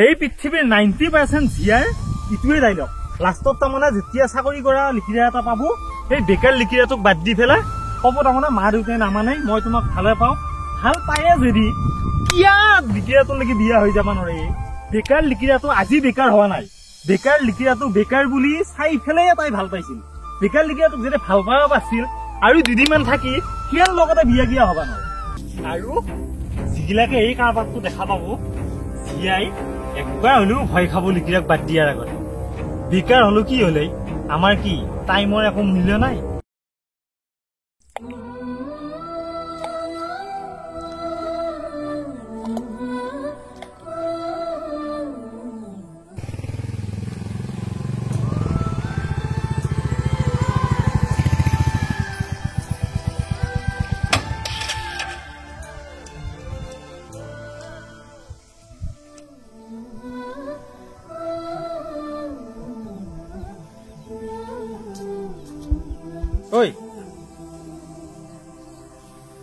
এই পৃথিৱীৰ 90% জিয়াৰ ইটোৱে ডাইলগ লাষ্টত তাৰমানে যেতিয়া চাকৰি কৰা লিখিৰা এটা পাব এই বেকাৰ লিখিৰাটোক বাদ দি পেলাই ক'ব তাৰমানে মা দেউতাই নামানে মই তোমাক ভালে পাওঁ ভাল পায়ে যদি কিয়া লিখিৰাটোলৈকে বিয়া হৈ যাব নোৱাৰে বেকাৰ লিখিৰাটো আজি বেকাৰ হোৱা নাই বেকাৰ লিখিৰাটো বেকাৰ বুলি চাই পেলাই তাই ভাল পাইছিল বেকাৰ লিখিৰাটোক যদি ভাল পাব আছিল আৰু দুদিনমান থাকি সিয়াৰ লগতে বিয়া গিয়া হ'ব নোৱাৰে আৰু যিগিলাকে এই কাৰবাৰটো দেখা পাব জিয়াই একবাৰ হলেও ভয় খাব লিখিৰাক বাদ দিয়াৰ আগতে বেকাৰ হলো কি হলে আমাৰ কি টাইমৰ একো মূল্য নাই ঐ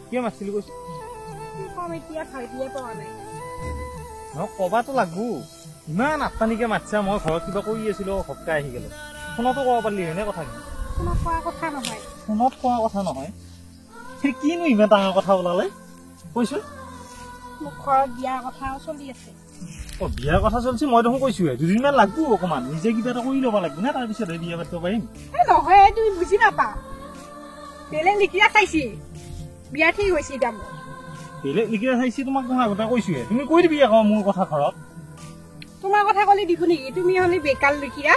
কি মাছিলি কৈছো কবাতো লাগবো ইমান আত্মানিকে মাতিছা মই ঘৰত কিবা কৰি আছিলো সপ্তাহ আহি গেল ফোনতো কব পাৰিলি হয়নে কথা ফোনত কোৱা কথা নহয় কিনো ইমান ডাঙৰ কথা ওলালে কৈছো বিয়াৰ কথা চলি আছে বিয়াৰ কথা চলছে মই দেখোন কৈছো দুদিনমান লাগবো অকমান নিজে কিবা এটা কৰি ল'ব লাগবো না তাৰপিছতহে বিয়া পাতিব পাৰিম নহয় তুমি বুজি নাপা বেলেগ লিখিয়া চাইছি বিয়া ঠিক হৈছে এতিয়া মোৰ বেলেগ লিখিয়া চাইছি তোমাক মই আগতে কৈছোহে তুমি কৈ দিবি আকৌ মোৰ কথা ঘৰত তোমাৰ কথা ক'লে দেখো নেকি তুমি হলে বেকাৰ লিখিয়া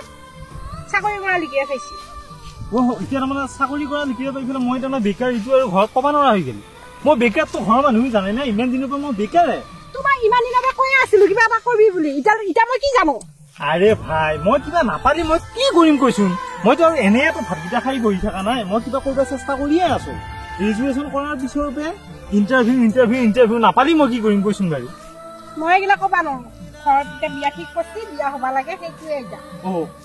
চাকৰি কৰা লিখিয়া চাইছি এতিয়া তাৰমানে চাকৰি কৰা লিখিয়া পাই পেলাই মই তাৰমানে বেকাৰ ইটো আৰু ঘৰত ক'ব নোৱাৰা হৈ গ'ল মই বেকাৰটো ঘৰৰ মানুহে জানে না ইমান দিনৰ পৰা মই বেকাৰে তোমাৰ ইমান দিনৰ পৰা কৈ আছিলো কিবা এটা কৰিবি বুলি এতিয়া মই কি জানো আৰে ভাই মই কিবা নাপালি মই কি কৰিম কৈছোন মইতো আৰু এনেইতো ভাতকেইটা খাই বহি থকা নাই মই কিবা কৰিব চেষ্টা কৰিয়ে আছো গ্ৰেজুৱেশ্যন কৰাৰ পিছতে ইণ্টাৰভিউ নাপালি মই কি কৰিম কৈছোন বাৰু মই এইগিলা ক'বা নোৱাৰো ঘৰত এতিয়া বিয়া ঠিক কৰিছি বিয়া হ'ব লাগে সেইটোৱে এতিয়া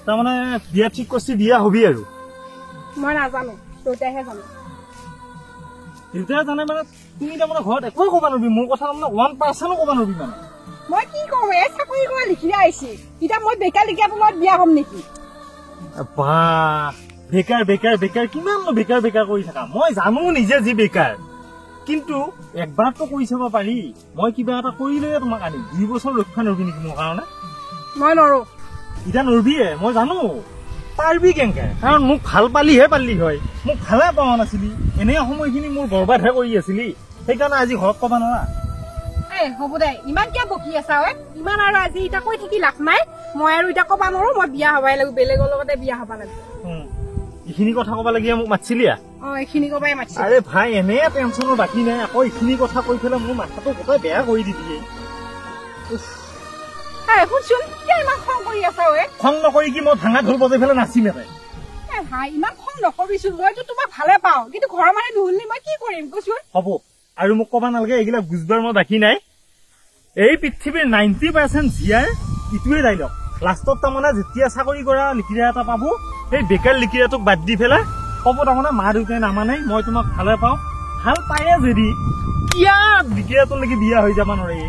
তাৰমানে বিয়া ঠিক কৰিছি বিয়া হবি আৰু মই নাজানো দেউতাইহে জানো দেউতাই জানে মানে তুমি তাৰমানে ঘৰত একোৱে ক'ব নোৱাৰিবি মোৰ কথা তাৰমানে 1% ক'ব নোৱাৰিবি মানে মই কি কৰো এই চাকৰি কৰা লিখিয়া আহিছে এতিয়া মই বেকাৰ লিখিয়া তোমাৰ বিয়া হ'ম নেকি বেকাৰ বেকাৰ বেকাৰ কিমান বেকাৰ বেকাৰ কৰি থাকা মই জানো নিজে যি বেকাৰ কিন্তু একবাৰতো কৰি চাব পাৰি মই কিবা এটা কৰিলে তোমাক আনিম 2 বছৰ ৰক্ষা নৰবি নেকি মোৰ কাৰণে মই নৰো এতিয়া নৰবিয়ে মই জানো পাৰবি কেনেকে কাৰণ মোক ভাল পালিহে পালি হয় মোক ভালে পোৱা নাছিলি এনে সময়খিনি মোৰ বৰবাদহে কৰি আছিলি সেইকাৰণে আজি ঘৰত ক'ব নোৱাৰা হ'ব দে ইমান কিয় বকি আছা ইমান আৰু আজি এতিয়া কৈ থাকি লাভ নাই মই আৰু এতিয়া ক'ব নোৱাৰো মই বিয়া হবাই লাগিব বেলেগৰ লগতে বিয়া হব লাগিব এইখিনি কথা ক'ব লাগিয়া মোক মাতিছিলিয়া এইখিনি ক'বাই মাতিছিল আৰে ভাই এনে টেনচনৰ বাকী নাই আকৌ এইখিনি কথা কৈ পেলাই মোৰ মাথাটো গোটেই বেয়া কৰি দিবি শুনচোন কিয় ইমান খং কৰি আছা খং নকৰি কি মই ভাঙা ঢোল বজাই পেলাই নাচিম ভাই ইমান খং নকৰিছোন মইতো তোমাক ভালে পাওঁ কিন্তু ঘৰৰ মানুহে নুশুনিলে মই কি কৰিম কৈছোন হ'ব আৰু মোক ক'ব নালাগে এইগিলা বুজবাৰ মই বাকী নাই এই পৃথিৱীৰ 90% জিয়াৰ ইটোৱে ডাইলগ লাষ্টত তাৰমানে যেতিয়া চাকৰি কৰা লিখিৰা এটা পাব এই বেকাৰ লিখিৰাটোক বাদ দি পেলাই ক'ব তাৰমানে মা দেউতাই নামানে মই তোমাক ভালে পাওঁ ভাল পায়ে যদি কিয়া লিখিৰাটোলৈকে বিয়া হৈ যাব নোৱাৰে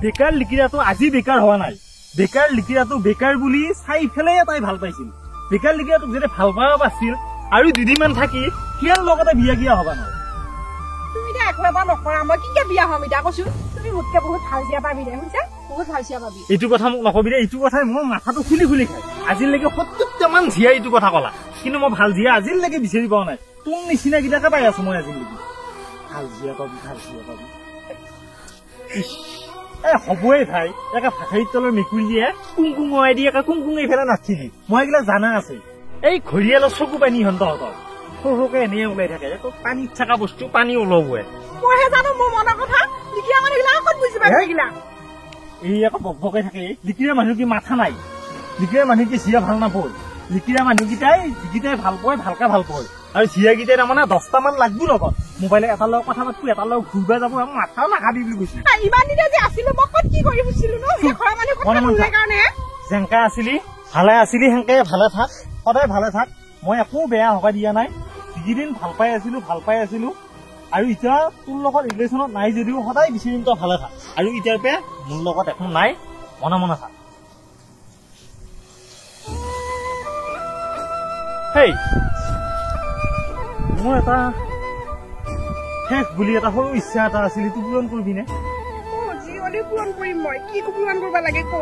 বেকাৰ লিখিৰাটো আজি বেকাৰ হোৱা নাই বেকাৰ লিখিৰাটো বেকাৰ বুলি চাই পেলাই তাই ভাল পাইছিল বেকাৰ লিখিৰাটোক যদি ভাল পাব আছিল আৰু দুদিনমান থাকি সিয়াৰ লগতে বিয়া গিয়া হ'ব নোৱাৰে তুমি এতিয়া একো এবাৰ নকৰা মই কি বিয়া হ'ম এতিয়া কৈছো তুমি মোতকে বহুত ভাল চিয়া পাবি দে শুনিছা বহুত ভাল চিয়া পাবি এইটো কথা মোক নকবি দে এইটো কথাই মোৰ মাথাটো খুলি খুলি খায় আজিলৈকে 70টামান জিয়া এইটো কথা ক'লা কিন্তু মই ভাল জিয়া আজিলৈকে বিচাৰি পোৱা নাই তোৰ নিচিনা কেইটাকে পাই আছো মই আজিলৈকে ভাল জিয়া পাবি হ'বই ভাই একে ভাষাৰীৰ তলৰ মেকুৰীয়ে কুংকুঙাই দি একে কুংকুঙাই ফেলে নাচিবি মই এইবিলাক জানা আছে এই ঘৰিয়ালৰ চকু পানী হন তহঁতৰ সৰুকে এনেই ওলাই থাকে পানীত থকা বস্তু পানী ওলাবই মইহে জানো মোৰ মনৰ কথা লিখিয়া মানুহগিলা ক'ত বুজি পাই সেইগিলা এই আকৌ বকবকাই থাকে লিখিৰা মানুহ কি মাথা নাই লিখিৰা মানুহ কি জিয়া ভাল নাপায় লিখিৰা মানুহকেইটাই যিকেইটাই ভাল পায় ভালকে ভাল পায় আৰু জিয়াকেইটাই তাৰমানে 10টামান লাগবো লগত মোবাইলে এটাৰ লগত কথা পাতিব এটাৰ লগত ঘূৰিব যাব মাথাও নাখাবি বুলি কৈছিল ইমান দিনে যে আছিলো মই ক'ত কি কৰি বুজিছিলো ন ঘৰৰ মানুহ কথা নুশুনে কাৰণে যেনেকা আছিলি ভালে আছিলি সেনেকে ভালে থাক সদায় ভালে থাক মই একো বেয়া হবা দিয়া নাই যিকেইদিন ভাল পাই আছিলো আৰু এতিয়া তোৰ লগত ৰিলেশ্যনত নাই যদিও সদায় বিচাৰিম তই ভালে থাক আৰু এতিয়াৰ পৰা মোৰ লগত একো নাই মনে মনে থাক হেই মোৰ এটা শেষ বুলি এটা সৰু ইচ্ছা এটা আছিল এইটো পূৰণ কৰিবি নে যি হলেও পূৰণ কৰিম মই কি পূৰণ কৰিব লাগে ক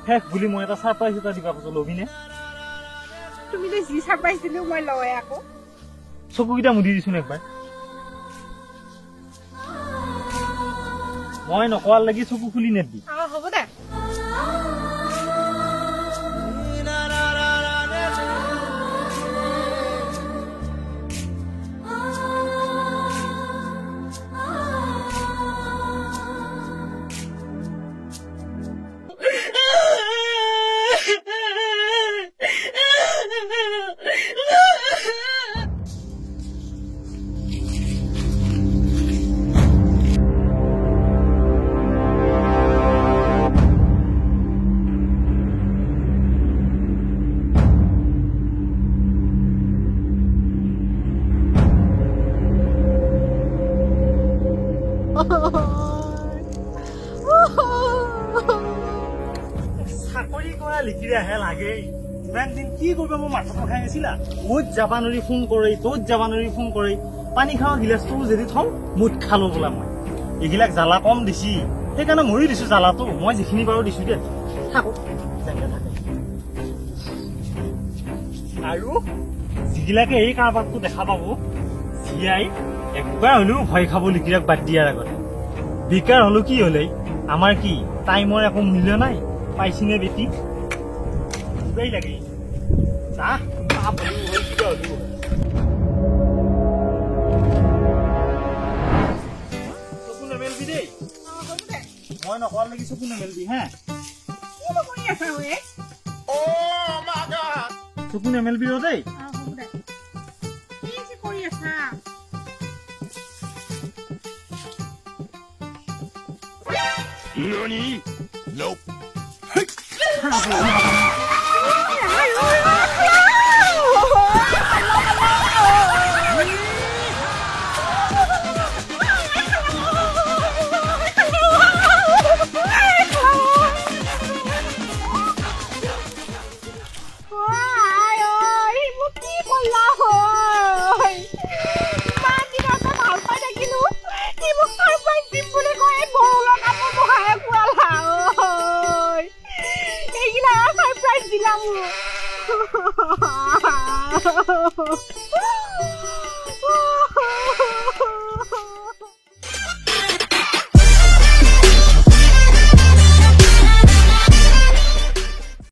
শেষ বুলি মই এটা সাৰপ্ৰাইজ এটা দিবা কৈছো লবি নে তুমি যে যি সাৰপ্ৰাইজ দিলেও মই লওঁৱে আকৌ চকুকেইটা মুদি দিছোন একবাৰ মই নকোৱাৰ লাগি চকু খুলি নেদি হ'ব দে চাকৰি কৰা লিখিৰে আহে লাগে ইমান দিন কি কৰিব মোৰ মাথাটো খাই আছিলা মুঠ যাবা নৰি ফোন কৰি তোত যাবা নৰি ফোন কৰি পানী খাৱা গিলাচটো যদি থওঁ মুঠ খালো বোলা মই এইগিলাক জ্বালা কম দিছি সেইকাৰণে ময়ো দিছো জ্বালাটো মই যিখিনি পাৰো দিছো দে থাকো যেনেকে থাকে আৰু যিগিলাকে এই কাৰবাৰটো দেখা পাব জীয়াই একবাৰ হলেও ভয় খাব লিখিৰাক বাদ দিয়াৰ আগত বেকাৰ হলো কি হলে আমাৰ কি টাইমৰ একো মূল্য নাই পাইছিনে বেটি কিবাই লাগে চকু নেমেলবি দেই মই নকোৱাৰ লাগি চকু নেমেলবি হা চকু নেমেলবি ৰ দেই Nani? Nope. দিলাম